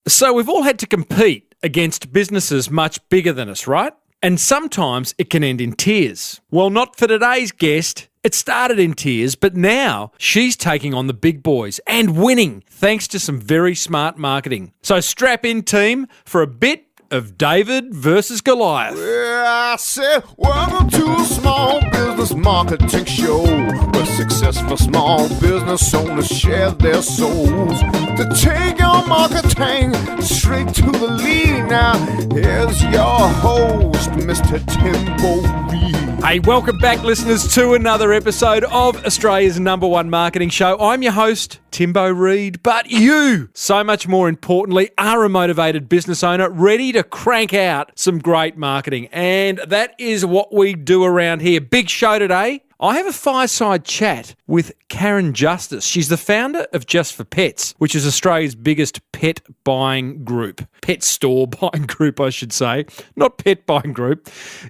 So we've all had to compete against businesses much bigger than us, right? And sometimes it can end in tears. Well, not for today's guest. It started in tears, but now she's taking on the big boys and winning thanks to some very smart marketing. So strap in, team, for a bit of David versus Goliath. Well, I said, welcome to a small business marketing show where successful small business owners share their souls to take your marketing straight to the lead. Now, here's your host, Mr. Timbo Reid. Hey, welcome back, listeners, to another episode of Australia's #1 marketing show. I'm your host, Timbo Reid, but you, so much more importantly, are a motivated business owner ready to crank out some great marketing. And that is what we do around here. Big show today. I have a fireside chat with Karen Justice. She's the founder of Just for Pets, which is Australia's biggest pet buying group. Pet store buying group, I should say. Not pet buying group.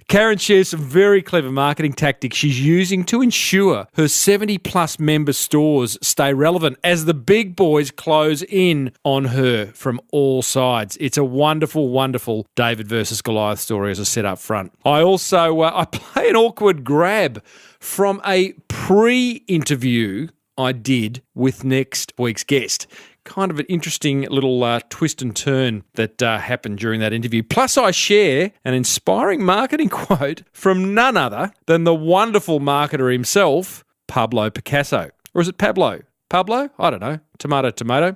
Karen shares some very clever marketing tactics she's using to ensure her 70-plus member stores stay relevant as the big boys close in on her from all sides. It's a wonderful, wonderful David versus Goliath story, as I said up front. I also I play an awkward grab from a pre-interview I did with next week's guest. Kind of an interesting little twist and turn that happened during that interview. Plus, I share an inspiring marketing quote from none other than the wonderful marketer himself, Pablo Picasso. Or is it Pablo? Pablo? I don't know. Tomato, tomato.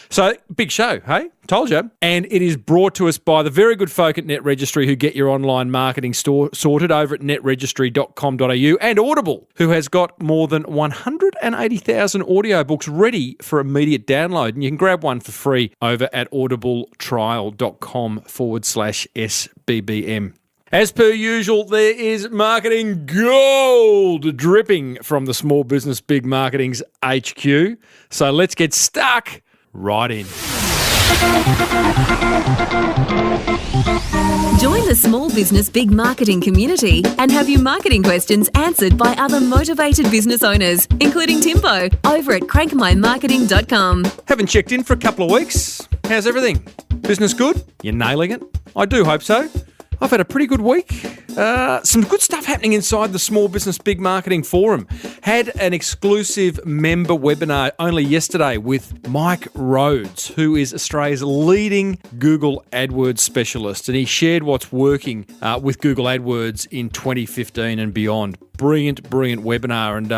So, big show, hey? Told you. And it is brought to us by the very good folk at Net Registry who get your online marketing sorted over at netregistry.com.au, and Audible, who has got more than 180,000 audiobooks ready for immediate download. And you can grab one for free over at audibletrial.com/SBBM. As per usual, there is marketing gold dripping from the Small Business Big Marketing's HQ. So let's get stuck right in. Join the Small Business Big Marketing community and have your marketing questions answered by other motivated business owners, including Timbo, over at crankmymarketing.com. Haven't checked in for a couple of weeks. How's everything? Business good? You're nailing it? I do hope so. I've had a pretty good week. Some good stuff happening inside the Small Business Big Marketing Forum. Had an exclusive member webinar only yesterday with Mike Rhodes, who is Australia's leading Google AdWords specialist, and he shared what's working with Google AdWords in 2015 and beyond. Brilliant webinar, and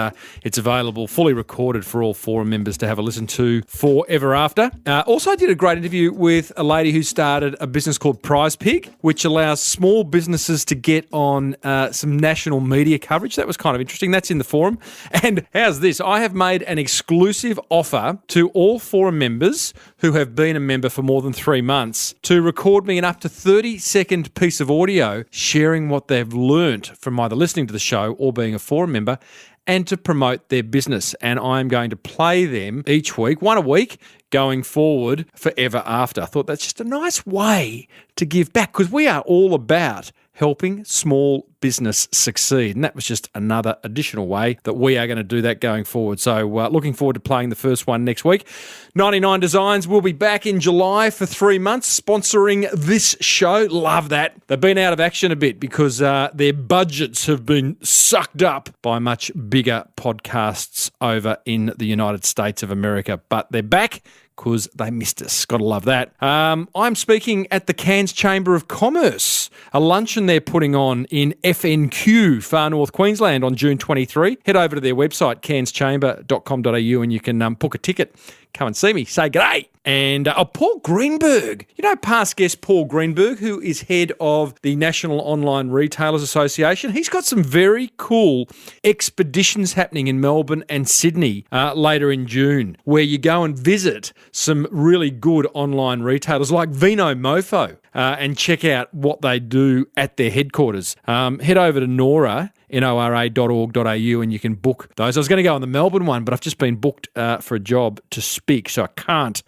it's available fully recorded for all forum members to have a listen to forever after. Also, I did a great interview with a lady who started a business called Prize Pig, which allows small businesses to get on some national media coverage. That was kind of interesting. That's in the forum. And how's this? I have made an exclusive offer to all forum members who have been a member for more than 3 months to record me an up to 30-second piece of audio sharing what they've learnt from either listening to the show or being a forum member, and to promote their business. And I'm going to play them each week, one a week, going forward forever after. I thought that's just a nice way to give back, because we are all about helping small business succeed. And that was just another additional way that we are going to do that going forward. So looking forward to playing the first one next week. 99 Designs will be back in July for 3 months sponsoring this show. Love that. They've been out of action a bit because their budgets have been sucked up by much bigger podcasts over in the United States of America. But they're back because they missed us. Got to love that. I'm speaking at the Cairns Chamber of Commerce, a luncheon they're putting on in FNQ, Far North Queensland, on June 23. Head over to their website, cairnschamber.com.au, and you can book a ticket. Come and see me. Say g'day. And Paul Greenberg. You know past guest Paul Greenberg, who is head of the National Online Retailers Association? He's got some very cool expeditions happening in Melbourne and Sydney later in June, where you go and visit some really good online retailers like Vino Mofo and check out what they do at their headquarters. Head over to nora.org.au and you can book those. I was going to go on the Melbourne one, but I've just been booked for a job to speak, so I can't.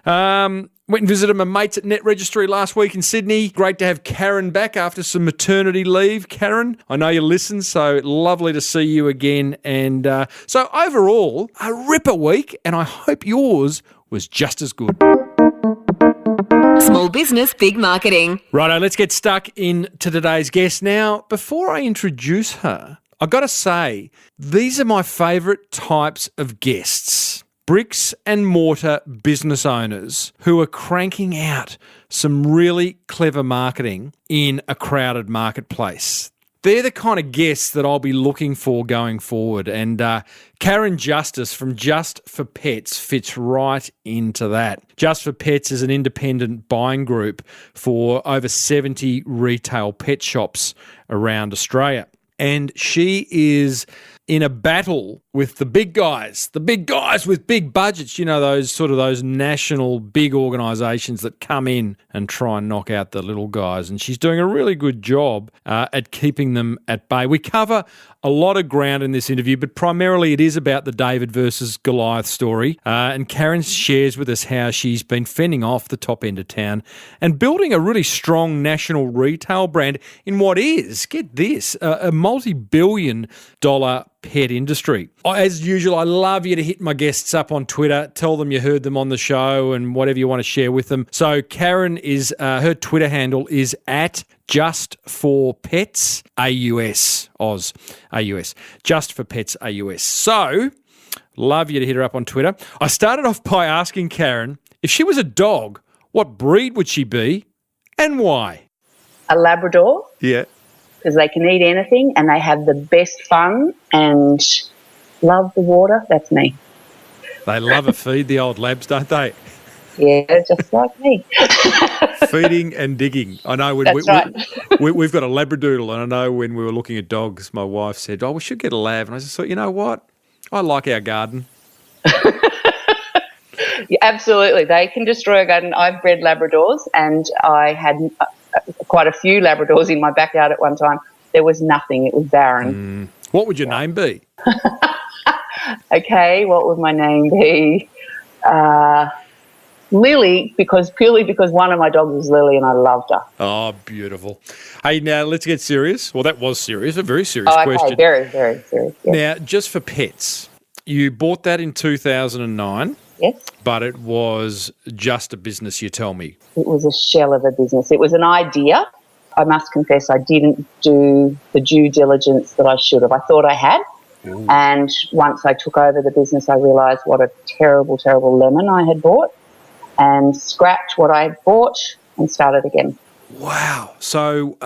Went and visited my mates at Net Registry last week in Sydney. Great to have Karen back after some maternity leave. Karen, I know you listen, so lovely to see you again. And so overall, a ripper week, and I hope yours was just as good. Small business, big marketing. Righto, let's get stuck into today's guest. Now, before I introduce her, I've got to say, these are my favourite types of guests. Bricks and mortar business owners who are cranking out some really clever marketing in a crowded marketplace. They're the kind of guests that I'll be looking for going forward. And Karen Justice from Just for Pets fits right into that. Just for Pets is an independent buying group for over 70 retail pet shops around Australia. And she is in a battle with the big guys with big budgets, you know, those national big organisations that come in and try and knock out the little guys. And she's doing a really good job at keeping them at bay. We cover a lot of ground in this interview, but primarily it is about the David versus Goliath story. And Karen shares with us how she's been fending off the top end of town and building a really strong national retail brand in what is, get this, a multi-billion dollar pet industry. As usual, I love you to hit my guests up on Twitter. Tell them you heard them on the show and whatever you want to share with them. So Karen is, her Twitter handle is at Just for Pets AUS, Oz, AUS, Just for Pets AUS. So love you to hit her up on Twitter. I started off by asking Karen, if she was a dog, what breed would she be and why? A Labrador. Yeah. Because they can eat anything and they have the best fun and love the water. That's me. They love a feed, the old labs, don't they? Yeah, just like me. Feeding and digging. I know when That's right. we've got a Labradoodle, and I know when we were looking at dogs, my wife said, we should get a lab. And I just thought, you know what? I like our garden. Yeah, absolutely. They can destroy a garden. I've bred Labradors and I had quite a few Labradors in my backyard at one time. There was nothing. It was barren. What would your name be? Okay, what would my name be? Lily, purely because one of my dogs was Lily and I loved her. Oh, beautiful. Hey, now let's get serious. Well, that was serious, a very serious question. Okay, very, very serious. Yes. Now, Just for Pets, you bought that in 2009. Yes. But it was just a business, you tell me. It was a shell of a business. It was an idea. I must confess I didn't do the due diligence that I should have. I thought I had. Ooh. And once I took over the business, I realised what a terrible, terrible lemon I had bought and scrapped what I had bought and started again. Wow. So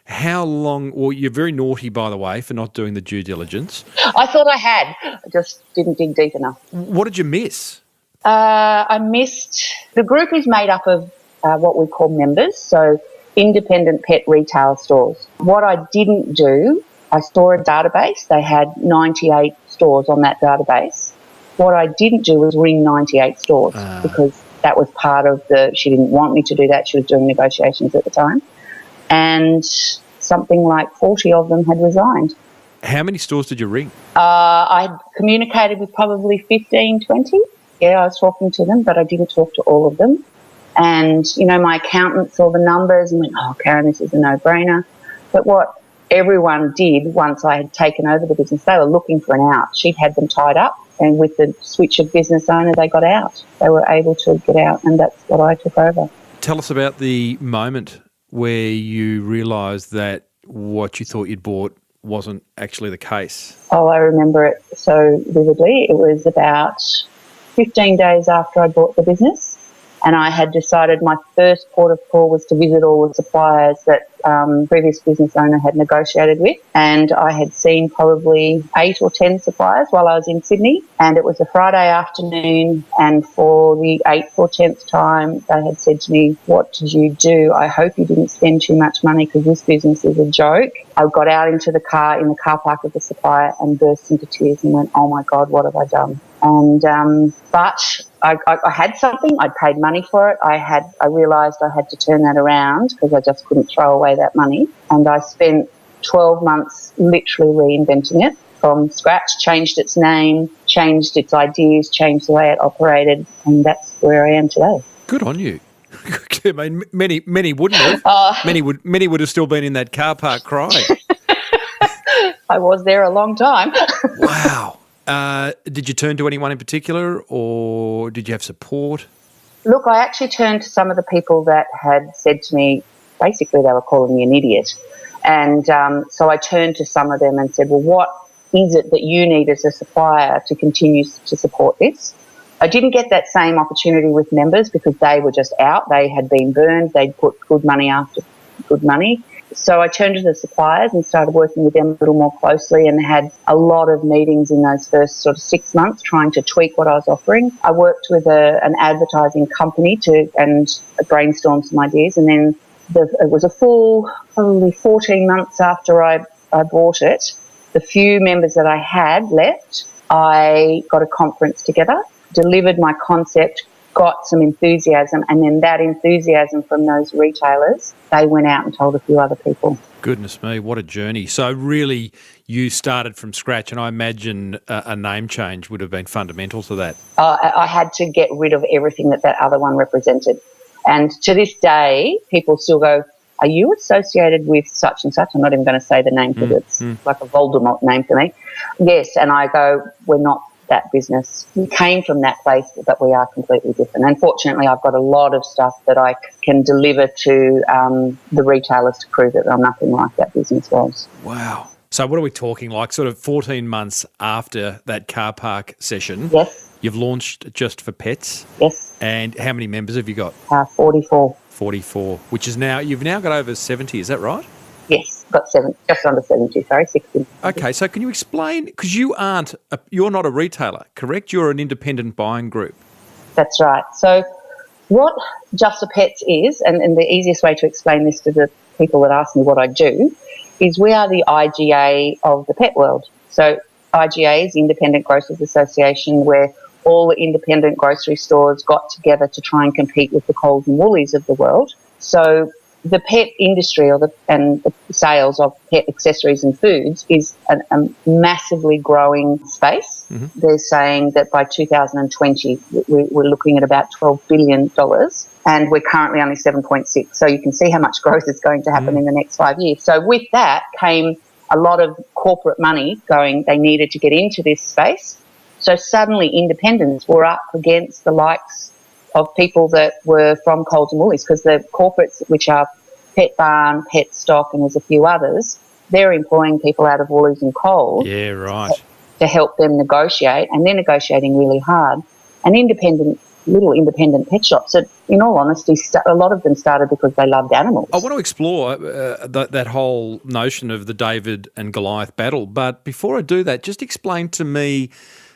how long – well, you're very naughty, by the way, for not doing the due diligence. I thought I had. I just didn't dig deep enough. What did you miss? I missed – the group is made up of what we call members, so independent pet retail stores. What I didn't do, I saw a database. They had 98 stores on that database. What I didn't do was ring 98 stores because that was part of she didn't want me to do that. She was doing negotiations at the time. And something like 40 of them had resigned. How many stores did you ring? I had communicated with probably 15, 20. Yeah, I was talking to them, but I didn't talk to all of them. And, you know, my accountant saw the numbers and went, Karen, this is a no-brainer. But what everyone did once I had taken over the business, they were looking for an out. She'd had them tied up, and with the switch of business owner, they got out. They were able to get out, and that's what I took over. Tell us about the moment where you realised that what you thought you'd bought wasn't actually the case. Oh, I remember it so vividly. It was about 15 days after I bought the business, and I had decided my first port of call was to visit all the suppliers that previous business owner had negotiated with, and I had seen probably 8 or 10 suppliers while I was in Sydney, and it was a Friday afternoon, and for the 8th or 10th time they had said to me, what did you do? I hope you didn't spend too much money because this business is a joke. I got out into the car in the car park of the supplier and burst into tears and went, oh my God, what have I done? And but I had something. I'd paid money for it. I realised I had to turn that around because I just couldn't throw away that money. And I spent 12 months literally reinventing it from scratch, changed its name, changed its ideas, changed the way it operated, and that's where I am today. Good on you. I mean, many wouldn't have. Many would have still been in that car park crying. I was there a long time. Wow. Did you turn to anyone in particular, or did you have support? Look, I actually turned to some of the people that had said to me, basically they were calling me an idiot. And so I turned to some of them and said, well, what is it that you need as a supplier to continue to support this? I didn't get that same opportunity with members because they were just out. They had been burned. They'd put good money after good money. So I turned to the suppliers and started working with them a little more closely and had a lot of meetings in those first sort of 6 months trying to tweak what I was offering. I worked with an advertising company and brainstormed some ideas, and then it was a full probably 14 months after I bought it. The few members that I had left, I got a conference together, delivered my concept, got some enthusiasm, and then that enthusiasm from those retailers, they went out and told a few other people. Goodness me, what a journey. So really you started from scratch, and I imagine a name change would have been fundamental to that. I had to get rid of everything that other one represented. And to this day, people still go, are you associated with such and such? I'm not even going to say the name because it's like a Voldemort name for me. Yes, and I go, we're not that business. We came from that place, but we are completely different. Unfortunately, I've got a lot of stuff that I can deliver to the retailers to prove that I'm nothing like that business was. Wow. So what are we talking, like sort of 14 months after that car park session? Yes. You've launched Just for Pets? Yes. And how many members have you got? 44. 44, which is now, you've now got over 70, is that right? Yes, got just under 70, 60. Okay, so can you explain, because you're not a retailer, correct? You're an independent buying group. That's right. So what Just for Pets is, and the easiest way to explain this to the people that ask me what I do, is we are the IGA of the pet world. So IGA is Independent Grocers Association, where all the independent grocery stores got together to try and compete with the Coles and Woolies of the world. So the pet industry and the sales of pet accessories and foods is a massively growing space. Mm-hmm. They're saying that by 2020 we're looking at about $12 billion, and we're currently only 7.6. So you can see how much growth is going to happen in the next 5 years. So with that came a lot of corporate money going, they needed to get into this space. So suddenly independents were up against the likes of people that were from Coles and Woolies, because the corporates, which are Pet Barn, Pet Stock, and there's a few others, they're employing people out of Woolies and Coles. Yeah, right. To help them negotiate, and they're negotiating really hard. And little independent pet shops that, in all honesty, a lot of them started because they loved animals. I want to explore that whole notion of the David and Goliath battle, but before I do that, just explain to me,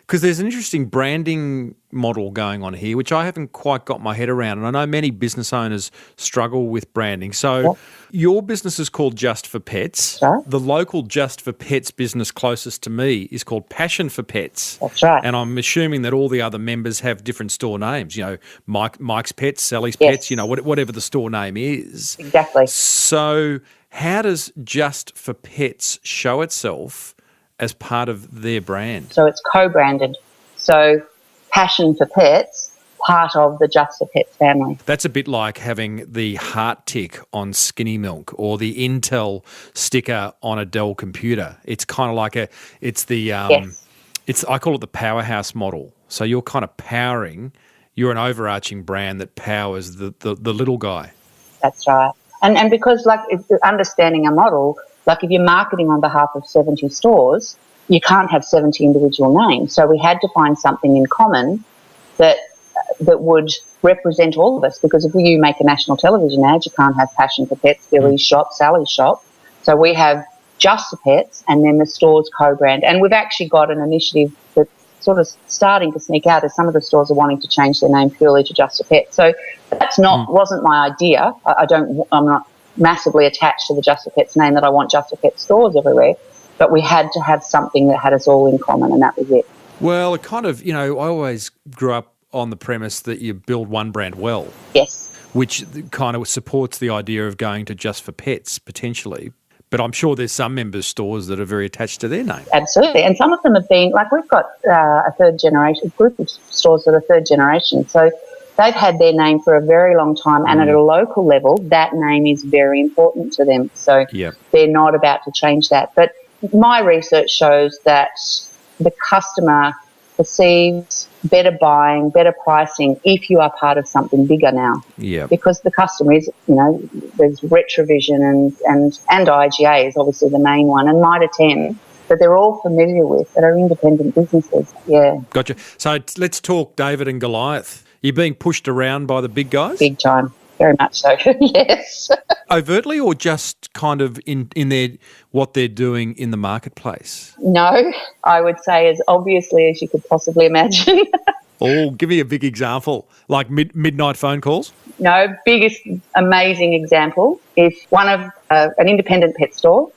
because there's an interesting branding model going on here, which I haven't quite got my head around. And I know many business owners struggle with branding. So your business is called Just for Pets. Right. The local Just for Pets business closest to me is called Passion for Pets. That's right. And I'm assuming that all the other members have different store names, Mike's Pets, Sally's Pets, whatever the store name is. Exactly. So how does Just for Pets show itself as part of their brand? So it's co-branded. So Passion for Pets, part of the Just for Pets family. That's a bit like having the heart tick on Skinny Milk or the Intel sticker on a Dell computer. It's kind of like I call it the Powerhouse Model. So you're kind of you're an overarching brand that powers the little guy. That's right. And because understanding a model, like if you're marketing on behalf of 70 stores, you can't have 70 individual names. So we had to find something in common that would represent all of us, because if you make a national television ad, you can't have Passion for Pets, Billy's shop, Sally's shop. So we have Just for Pets, and then the stores co-brand. And we've actually got an initiative that's sort of starting to sneak out, as some of the stores are wanting to change their name purely to Just for Pets. So that's wasn't my idea. I'm not massively attached to the Just for Pets name, that I want Just for Pets stores everywhere, but we had to have something that had us all in common, and that was it. Well, it kind of, I always grew up on the premise that you build one brand well. Yes. Which kind of supports the idea of going to Just for Pets, potentially. But I'm sure there's some members' stores that are very attached to their name. Absolutely. And some of them have been, we've got a group of stores that are third generation. So they've had their name for a very long time, and at a local level, that name is very important to them. So they're not about to change that. But my research shows that the customer perceived better buying, better pricing if you are part of something bigger now. Yeah. Because the customer is, there's Retrovision and IGA is obviously the main one, and Mitre 10 that they're all familiar with that are independent businesses. Yeah. Gotcha. So let's talk David and Goliath. You're being pushed around by the big guys? Big time. Very much so, yes. Overtly, or just kind of in their what they're doing in the marketplace? No, I would say as obviously as you could possibly imagine. Oh, give me a big example, like midnight phone calls? No, biggest amazing example is one of an independent pet store,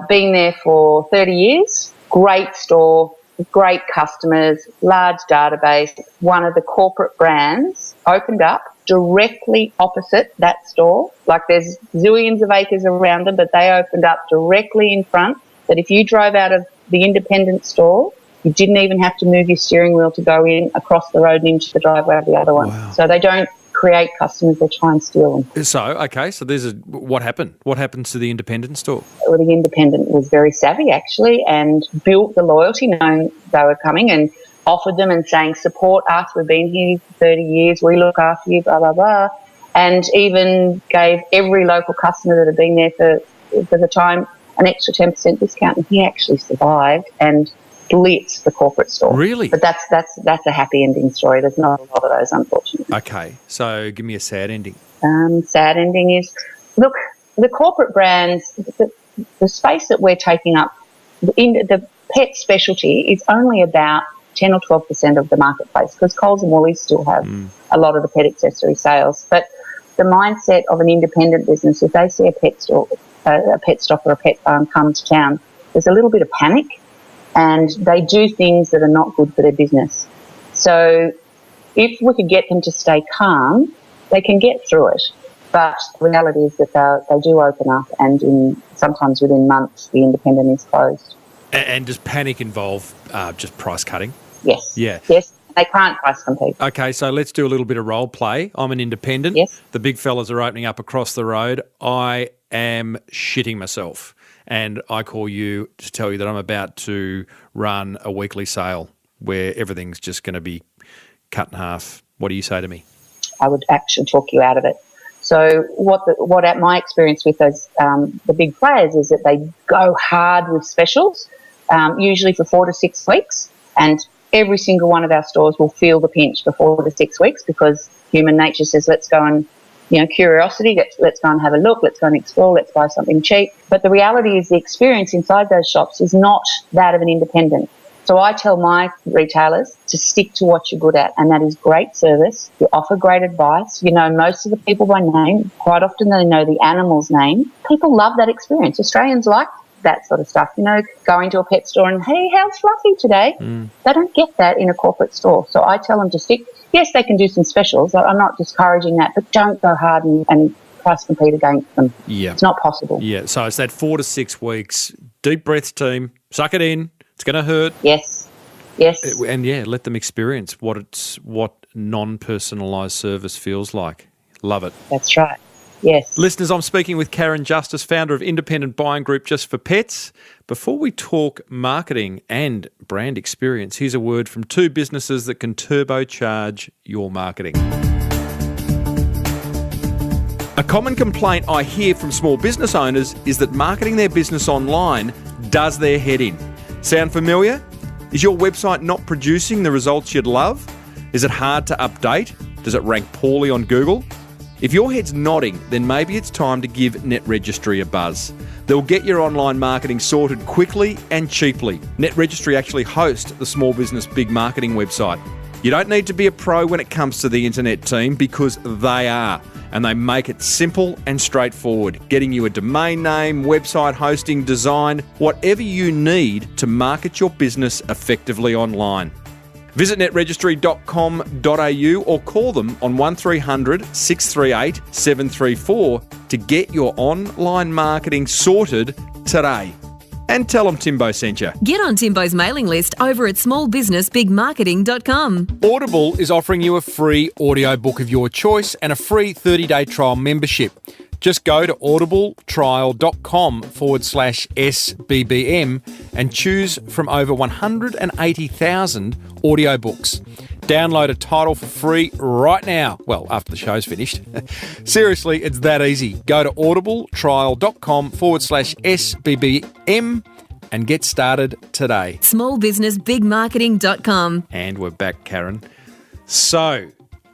been there for 30 years, great store, great customers, large database. One of the corporate brands opened up directly opposite that store. Like there's zillions of acres around them, but they opened up directly in front that if you drove out of the independent store, you didn't even have to move your steering wheel to go in across the road and into the driveway of the other one. Wow. So they don't create customers, they try and steal them. So what happened? What happens to the independent store? Well, the independent was very savvy actually and built the loyalty knowing they were coming and offered them and saying, support us, we've been here for 30 years, we look after you, blah, blah, blah. And even gave every local customer that had been there for the time an extra 10% discount. And he actually survived and blitzed the corporate store. Really? But that's a happy ending story. There's not a lot of those, unfortunately. Okay, so give me a sad ending. Sad ending is, look, the corporate brands, the space that we're taking up, the pet specialty is only about 10 or 12% of the marketplace because Coles and Woolies still have a lot of the pet accessory sales. But the mindset of an independent business, if they see a pet stop or a pet farm come to town, there's a little bit of panic and they do things that are not good for their business. So if we could get them to stay calm, they can get through it. But the reality is that they do open up and sometimes within months the independent is closed. And does panic involve just price cutting? Yes. Yeah. Yes. They can't price compete. Okay, so let's do a little bit of role play. I'm an independent. Yes. The big fellas are opening up across the road. I am shitting myself. And I call you to tell you that I'm about to run a weekly sale where everything's just going to be cut in half. What do you say to me? I would actually talk you out of it. So what at my experience with those the big players is that they go hard with specials, usually for 4 to 6 weeks, and every single one of our stores will feel the pinch for 4 to 6 weeks because human nature says let's go and, curiosity, let's go and have a look, let's go and explore, let's buy something cheap. But the reality is the experience inside those shops is not that of an independent. So I tell my retailers to stick to what you're good at, and that is great service. You offer great advice. You know most of the people by name. Quite often they know the animal's name. People love that experience. Australians like that sort of stuff. Going to a pet store and, hey, how's Fluffy today? They don't get that in a corporate store. So I tell them to stick. Yes, they can do some specials. I'm not discouraging that, but don't go hard and price compete against them. Yeah. It's not possible. Yeah, so it's that 4 to 6 weeks. Deep breaths, team. Suck it in. It's going to hurt. Yes. And let them experience what non-personalised service feels like. Love it. That's right. Yes. Listeners, I'm speaking with Karen Justice, founder of independent buying group Just for Pets. Before we talk marketing and brand experience, here's a word from 2 businesses that can turbocharge your marketing. A common complaint I hear from small business owners is that marketing their business online does their head in. Sound familiar? Is your website not producing the results you'd love? Is it hard to update? Does it rank poorly on Google? If your head's nodding, then maybe it's time to give NetRegistry a buzz. They'll get your online marketing sorted quickly and cheaply. NetRegistry actually hosts the Small Business Big Marketing website. You don't need to be a pro when it comes to the internet team because they are. And they make it simple and straightforward, getting you a domain name, website hosting, design, whatever you need to market your business effectively online. Visit netregistry.com.au or call them on 1300 638 734 to get your online marketing sorted today. And tell them Timbo sent you. Get on Timbo's mailing list over at smallbusinessbigmarketing.com. Audible is offering you a free audiobook of your choice and a free 30-day trial membership. Just go to audibletrial.com/SBBM and choose from over 180,000 audiobooks. Download a title for free right now. Well, after the show's finished. Seriously, it's that easy. Go to audibletrial.com/SBBM and get started today. Smallbusinessbigmarketing.com. And we're back, Karen. So,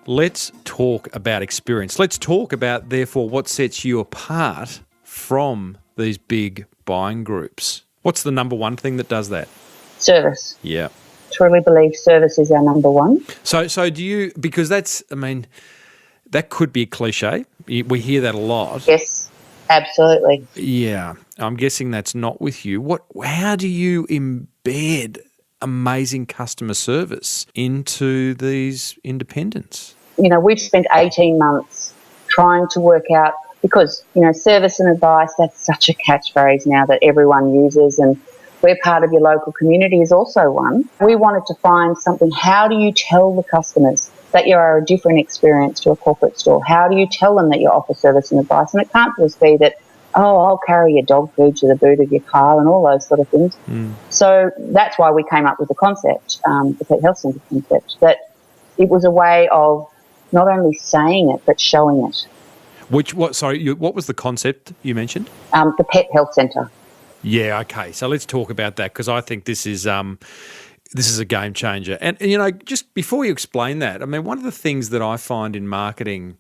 let's talk about experience. Let's talk about, therefore, what sets you apart from these big buying groups. What's the number one thing that does that? Service. Yeah. Truly believe service is our number one. So do you, because that's, I mean, that could be a cliche. We hear that a lot. Yes, absolutely. Yeah. I'm guessing that's not with you. How do you embed amazing customer service into these independents? We've spent 18 months trying to work out, because, service and advice, that's such a catchphrase now that everyone uses, and we're part of your local community is also one. We wanted to find something. How do you tell the customers that you are a different experience to a corporate store? How do you tell them that you offer service and advice? And it can't just be that, I'll carry your dog food to the boot of your car and all those sort of things. So that's why we came up with the concept, the Pet Health Centre concept, that it was a way of not only saying it, but showing it. What was the concept you mentioned? The Pet Health Centre. Yeah, okay. So let's talk about that, because I think this is a game changer. And, just before you explain that, I mean, one of the things that I find in marketing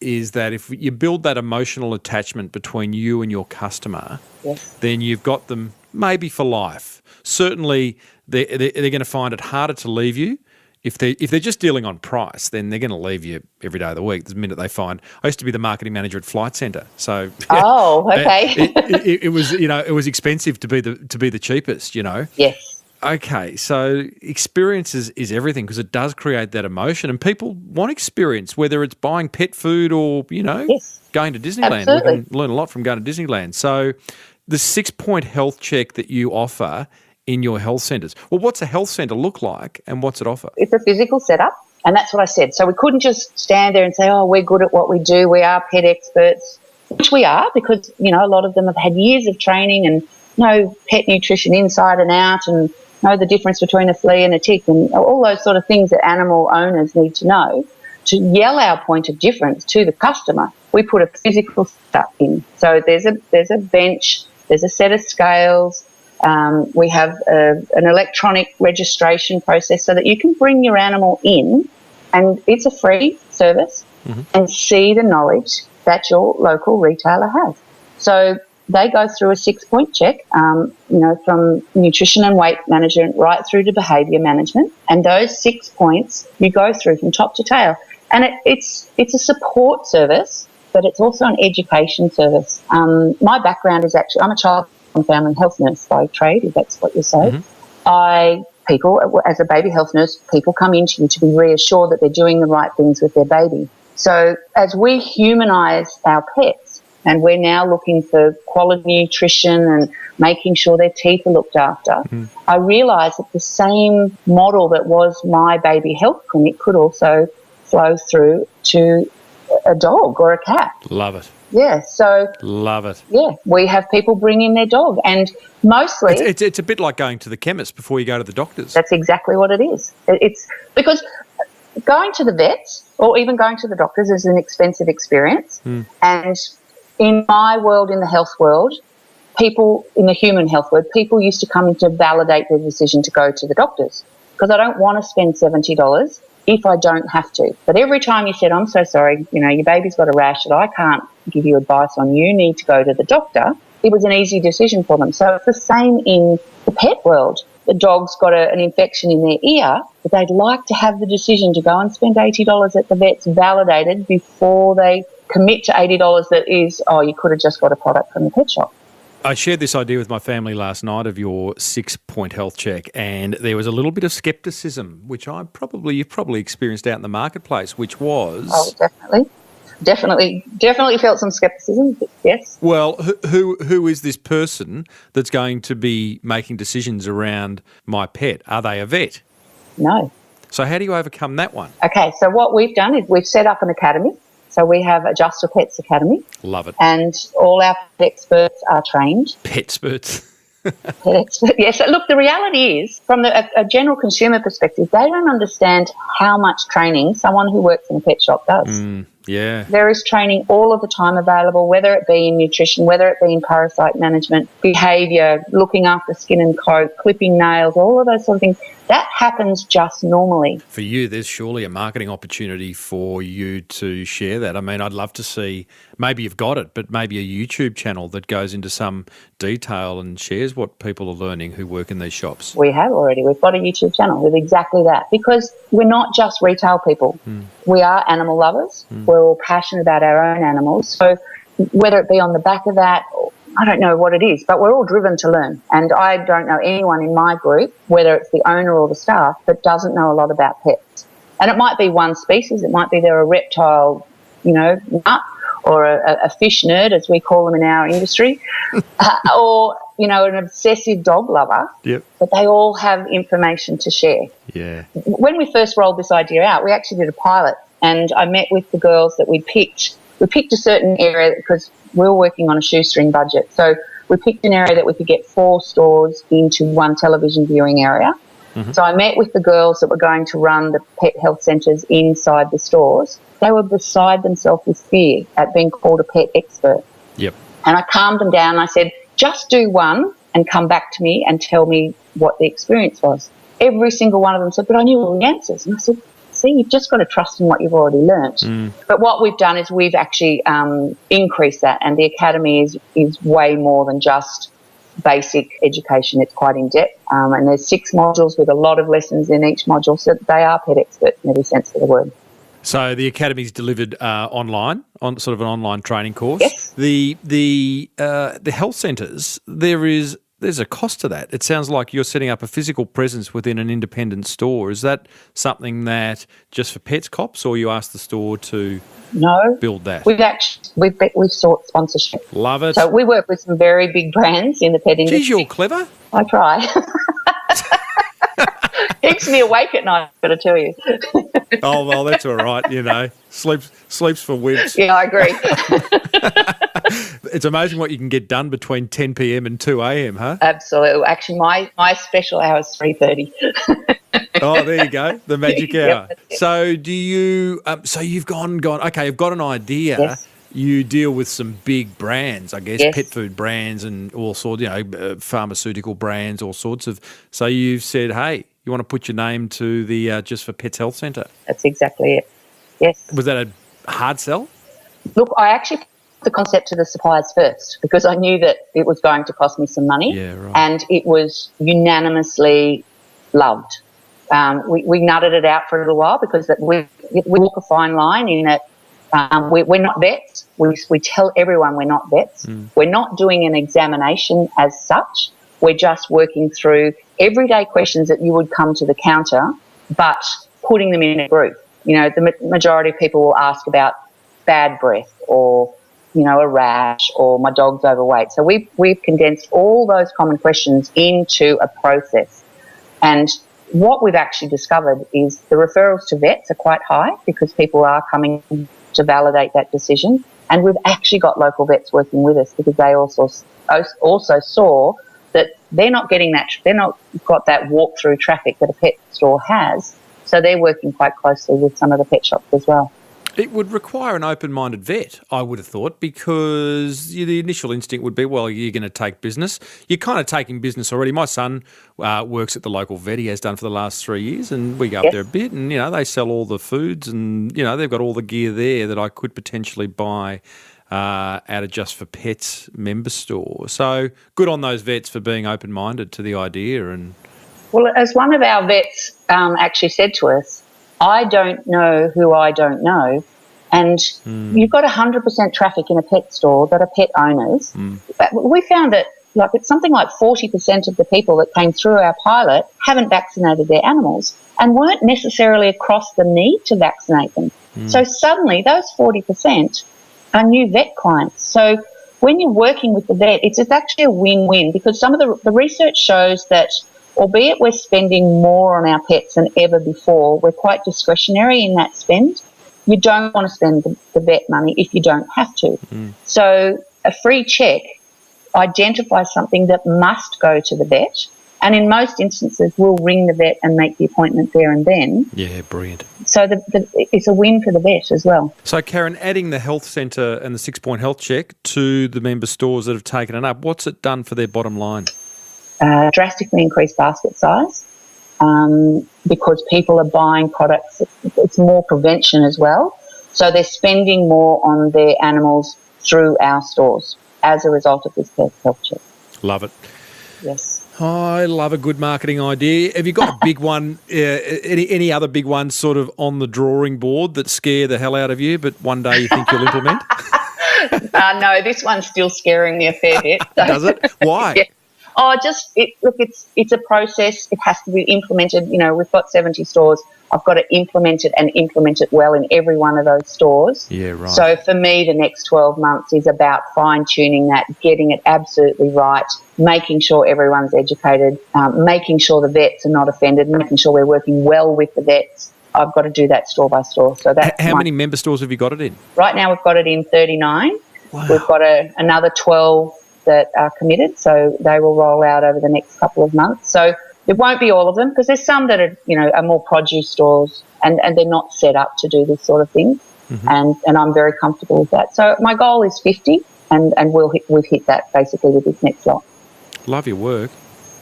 is that if you build that emotional attachment between you and your customer, yes, then you've got them maybe for life. Certainly, they're going to find it harder to leave you. If they're just dealing on price, then they're going to leave you every day of the week. The minute they find, I used to be the marketing manager at Flight Centre, so okay, it was it was expensive to be the cheapest, Yes. Okay, so experience is everything, because it does create that emotion, and people want experience, whether it's buying pet food or Yes. going to Disneyland. Absolutely. We can learn a lot from going to Disneyland. So the 6-point health check that you offer in your health centres. Well, what's a health centre look like, and what's it offer? It's a physical setup, and that's what I said. So we couldn't just stand there and say, we're good at what we do, we are pet experts, which we are, because, a lot of them have had years of training and know pet nutrition inside and out, and know the difference between a flea and a tick, and all those sort of things that animal owners need to know. To yell our point of difference to the customer, we put a physical setup in. So there's a bench, there's a set of scales. We have an electronic registration process so that you can bring your animal in, and it's a free service, and see the knowledge that your local retailer has. So they go through a 6-point check, from nutrition and weight management right through to behaviour management. And those 6 points you go through from top to tail. And it's a support service, but it's also an education service. My background is actually, I'm a child and family health nurse by trade, if that's what you say. People, as a baby health nurse, people come into you to be reassured that they're doing the right things with their baby. So as we humanise our pets, and we're now looking for quality nutrition and making sure their teeth are looked after, I realised that the same model that was my baby health clinic could also flow through to a dog or a cat. Love it. Yeah, so... Love it. Yeah, we have people bring in their dog, and mostly... It's a bit like going to the chemist before you go to the doctors. That's exactly what it is. It's because going to the vets or even going to the doctors is an expensive experience, and in my world, in the health world, people, in the human health world, people used to come in to validate their decision to go to the doctors, because I don't want to spend $70 if I don't have to. But every time you said, I'm so sorry, your baby's got a rash that I can't give you advice on, you need to go to the doctor, it was an easy decision for them. So it's the same in the pet world. The dog's got an infection in their ear, but they'd like to have the decision to go and spend $80 at the vet's validated before they commit to $80 that is, you could have just got a product from the pet shop. I shared this idea with my family last night of your 6-point health check, and there was a little bit of scepticism, which you've probably experienced out in the marketplace, which was... Oh, definitely felt some scepticism, yes. Well, who is this person that's going to be making decisions around my pet? Are they a vet? No. So how do you overcome that one? Okay, so what we've done is we've set up an academy. So we have a Just for Pets Academy. Love it. And all our pet experts are trained. Petsperts. Pet expert, yes. Look, the reality is, from a general consumer perspective, they don't understand how much training someone who works in a pet shop does. Yeah. There is training all of the time available, whether it be in nutrition, whether it be in parasite management, behaviour, looking after skin and coat, clipping nails, all of those sort of things. That happens just normally. For you, there's surely a marketing opportunity for you to share that. I mean, I'd love to see, maybe you've got it, but maybe a YouTube channel that goes into some detail and shares what people are learning who work in these shops. We have already. We've got a YouTube channel with exactly that, because we're not just retail people. We are animal lovers. We're all passionate about our own animals. So whether it be on the back of that, I don't know what it is, but we're all driven to learn. And I don't know anyone in my group, whether it's the owner or the staff, that doesn't know a lot about pets. And it might be one species. It might be they're a reptile, nut, or a fish nerd, as we call them in our industry, or, an obsessive dog lover. Yep. But they all have information to share. Yeah. When we first rolled this idea out, we actually did a pilot, and I met with the girls that we picked. We picked a certain area because we were working on a shoestring budget. So we picked an area that we could get 4 stores into one television viewing area. So I met with the girls that were going to run the pet health centres inside the stores. They were beside themselves with fear at being called a pet expert. Yep. And I calmed them down. I said, just do one and come back to me and tell me what the experience was. Every single one of them said, but I knew all the answers. And I said, see, you've just got to trust in what you've already learnt. But what we've done is we've actually increased that, and the academy is way more than just basic education. It's quite in-depth, and there's 6 modules with a lot of lessons in each module, so they are pet experts in every sense of the word. So the academy's delivered online, on sort of an online training course. Yes. The health centres, there's a cost to that. It sounds like you're setting up a physical presence within an independent store. Is that something that Just for Pets cops, or you ask the store to build that? We've sought sponsorship. Love it. So we work with some very big brands in the pet industry. Geez, you're clever. I try. Keeps me awake at night, I've got to tell you. Oh, well, that's all right, Sleeps for wimps. Yeah, I agree. It's amazing what you can get done between 10 p.m. and 2 a.m., huh? Absolutely. Actually, my special hour is 3:30. Oh, there you go, the magic hour. Yep. So do you? So you've gone. Okay, you've got an idea. Yes. You deal with some big brands, I guess, Yes. pet food brands and all sorts, pharmaceutical brands, all sorts of. So you've said, hey, you want to put your name to the Just for Pets Health Centre? That's exactly it. Yes. Was that a hard sell? Look, I actually put the concept to the suppliers first, because I knew that it was going to cost me some money. Yeah, right. And it was unanimously loved. We nutted it out for a little while, because we walk a fine line in that we're not vets. We tell everyone we're not vets. We're not doing an examination as such. We're just working through everyday questions that you would come to the counter, but putting them in a group. The majority of people will ask about bad breath, or, a rash, or my dog's overweight. So we've condensed all those common questions into a process. And what we've actually discovered is the referrals to vets are quite high, because people are coming to validate that decision. And we've actually got local vets working with us, because they also saw that they're not getting that, they're not got that walk-through traffic that a pet store has. So they're working quite closely with some of the pet shops as well. It would require an open-minded vet, I would have thought, because the initial instinct would be, well, you're going to take business. You're kind of taking business already. My son works at the local vet. He has done for the last 3 years, and we go up there a bit, and, they sell all the foods, and, they've got all the gear there that I could potentially buy at a Just for Pets member store. So good on those vets for being open-minded to the idea. And well, as one of our vets actually said to us, I don't know who I don't know. And you've got 100% traffic in a pet store that are pet owners. We found that it's something like 40% of the people that came through our pilot haven't vaccinated their animals and weren't necessarily across the need to vaccinate them. So suddenly those 40% are new vet clients. So when you're working with the vet, it's actually a win-win, because some of the research shows that albeit we're spending more on our pets than ever before, we're quite discretionary in that spend. you don't want to spend the vet money if you don't have to. So a free check identifies something that must go to the vet, and in most instances we'll ring the vet and make the appointment there and then. Yeah, brilliant. So it's a win for the vet as well. So, Karen, adding the health centre and the 6-point health check to the member stores that have taken it up, what's it done for their bottom line? Drastically increased basket size because people are buying products. It's more prevention as well. So they're spending more on their animals through our stores as a result of this health check. Love it. Yes. I love a good marketing idea. Have you got a big one, any other big ones sort of on the drawing board that scare the hell out of you, but one day you think you'll implement? No, this one's still scaring me a fair bit. So. Does it? Why? Yeah. Oh, it's a process. It has to be implemented. You know, we've got 70 stores. I've got to implement it well in every one of those stores. Yeah, right. So for me, the next 12 months is about fine-tuning that, getting it absolutely right, making sure everyone's educated, making sure the vets are not offended, making sure we're working well with the vets. I've got to do that store by store. So that's how many member stores have you got it in? Right now we've got it in 39. Wow. We've got another 12 that are committed, so they will roll out over the next couple of months. So it won't be all of them, because there's some that are more produce stores and they're not set up to do this sort of thing. Mm-hmm. And I'm very comfortable with that. So my goal is 50, and we've hit that basically with this next lot. Love your work.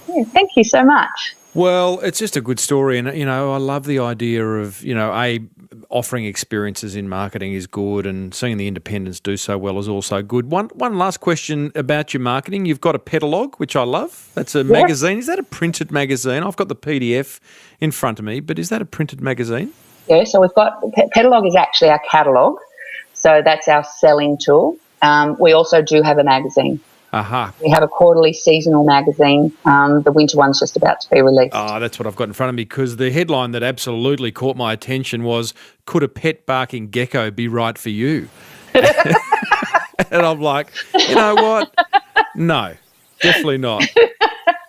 Yeah, thank you so much. Well, it's just a good story, and I love the idea of offering experiences in marketing is good, and seeing the independents do so well is also good. One last question about your marketing. You've got a Petalog, which I love. That's a magazine. Is that a printed magazine? I've got the PDF in front of me, but is that a printed magazine? Yeah, so we've got Petalog is actually our catalogue, so that's our selling tool. We also do have a magazine. Aha. We have a quarterly seasonal magazine. The winter one's just about to be released. Oh, that's what I've got in front of me, because the headline that absolutely caught my attention was, "Could a pet barking gecko be right for you?" And I'm like, you know what? No, definitely not.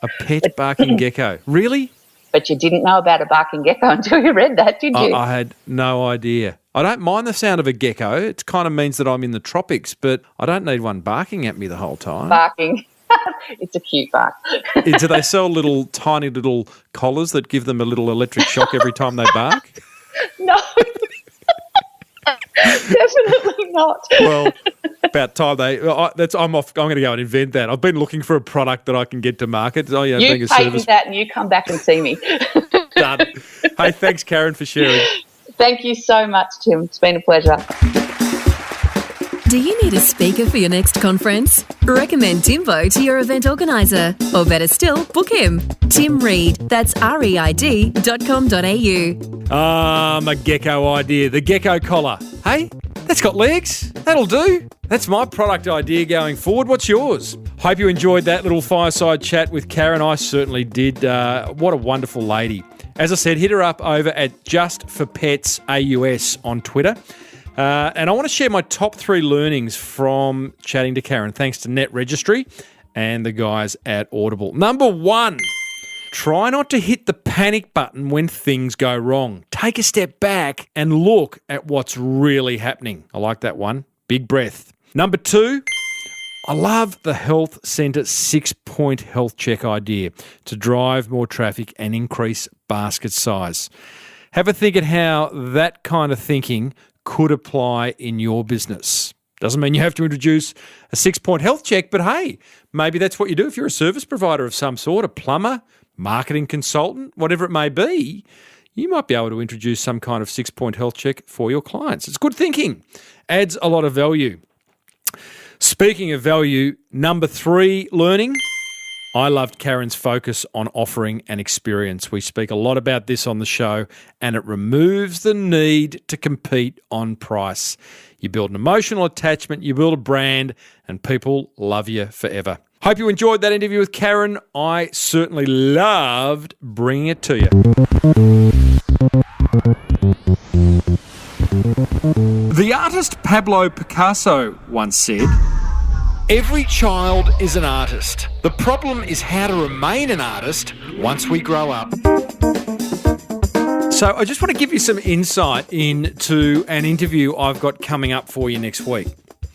A pet barking gecko. Really? But you didn't know about a barking gecko until you read that, did you? I had no idea. I don't mind the sound of a gecko. It kind of means that I'm in the tropics, but I don't need one barking at me the whole time. Barking. It's a cute bark. Do they sell tiny little collars that give them a little electric shock every time they bark? No. Definitely not. Well, about time I'm off. I'm going to go and invent that. I've been looking for a product that I can get to market. Oh, yeah, you being a patent service. that and you come back and see me. Done. Hey, thanks, Karen, for sharing. Thank you so much, Tim. It's been a pleasure. Do you need a speaker for your next conference? Recommend Timbo to your event organiser. Or better still, book him. Tim Reid, that's reid.com.au. My gecko idea, the gecko collar. Hey, that's got legs. That'll do. That's my product idea going forward. What's yours? Hope you enjoyed that little fireside chat with Karen. I certainly did. What a wonderful lady. As I said, hit her up over at Just for Pets AUS on Twitter. And I want to share my top 3 learnings from chatting to Karen, thanks to Net Registry and the guys at Audible. Number 1, try not to hit the panic button when things go wrong. Take a step back and look at what's really happening. I like that one. Big breath. Number 2, I love the health centre 6-point health check idea to drive more traffic and increase basket size. Have a think at how that kind of thinking could apply in your business. Doesn't mean you have to introduce a 6-point health check, but hey, maybe that's what you do if you're a service provider of some sort, a plumber, marketing consultant, whatever it may be. You might be able to introduce some kind of 6-point health check for your clients. It's good thinking. Adds a lot of value. Speaking of value, number 3 learning. I loved Karen's focus on offering an experience. We speak a lot about this on the show, and it removes the need to compete on price. You build an emotional attachment, you build a brand, and people love you forever. Hope you enjoyed that interview with Karen. I certainly loved bringing it to you. The artist Pablo Picasso once said, "Every child is an artist. The problem is how to remain an artist once we grow up." So I just want to give you some insight into an interview I've got coming up for you next week.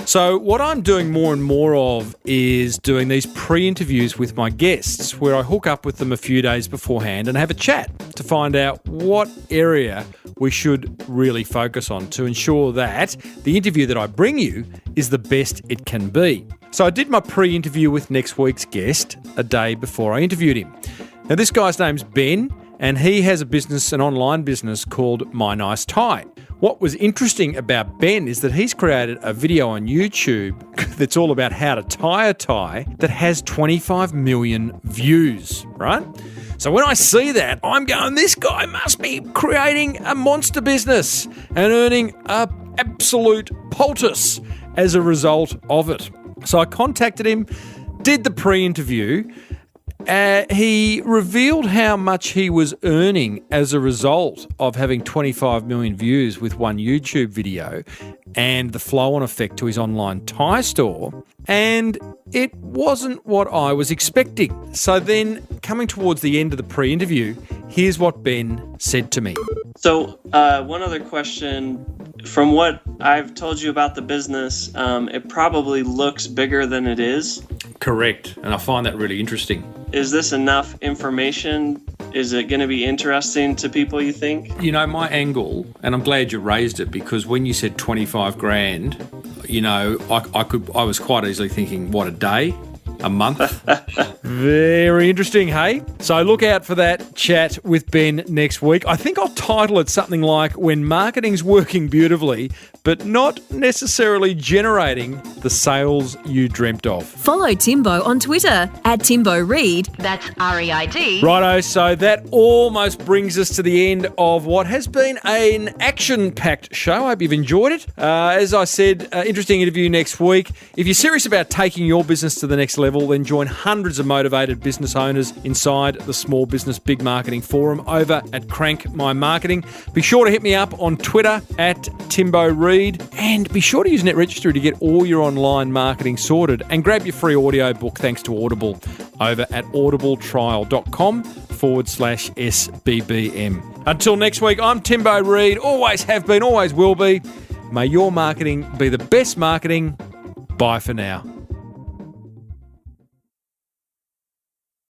So what I'm doing more and more of is doing these pre-interviews with my guests where I hook up with them a few days beforehand and have a chat to find out what area we should really focus on to ensure that the interview that I bring you is the best it can be. So I did my pre-interview with next week's guest a day before I interviewed him. Now this guy's name's Ben and he has a business, an online business called My Nice Tie. What was interesting about Ben is that he's created a video on YouTube that's all about how to tie a tie that has 25 million views, right? So when I see that, I'm going, this guy must be creating a monster business and earning an absolute poultice as a result of it. So I contacted him, did the pre-interview. He revealed how much he was earning as a result of having 25 million views with one YouTube video and the flow-on effect to his online tie store. And it wasn't what I was expecting. So then, coming towards the end of the pre-interview, here's what Ben said to me. So one other question. From what I've told you about the business, it probably looks bigger than it is. Correct. And I find that really interesting. Is this enough information? Is it going to be interesting to people, you think? You know, my angle, and I'm glad you raised it, because when you said 25 grand, you know, I was quite easily thinking, what, a day? A month? Very interesting, hey? So look out for that chat with Ben next week. I think I'll title it something like When Marketing's Working Beautifully, but not necessarily generating the sales you dreamt of. Follow Timbo on Twitter @TimboReid. That's REID. Righto, so that almost brings us to the end of what has been an action-packed show. I hope you've enjoyed it. As I said, interesting interview next week. If you're serious about taking your business to the next level, then join hundreds of motivated business owners inside the Small Business Big Marketing Forum over at Crank My Marketing. Be sure to hit me up on Twitter @TimboReid. And be sure to use NetRegistry to get all your online marketing sorted and grab your free audio book thanks to Audible over at audibletrial.com/SBBM. Until next week, I'm Timbo Reid. Always have been, always will be. May your marketing be the best marketing. Bye for now.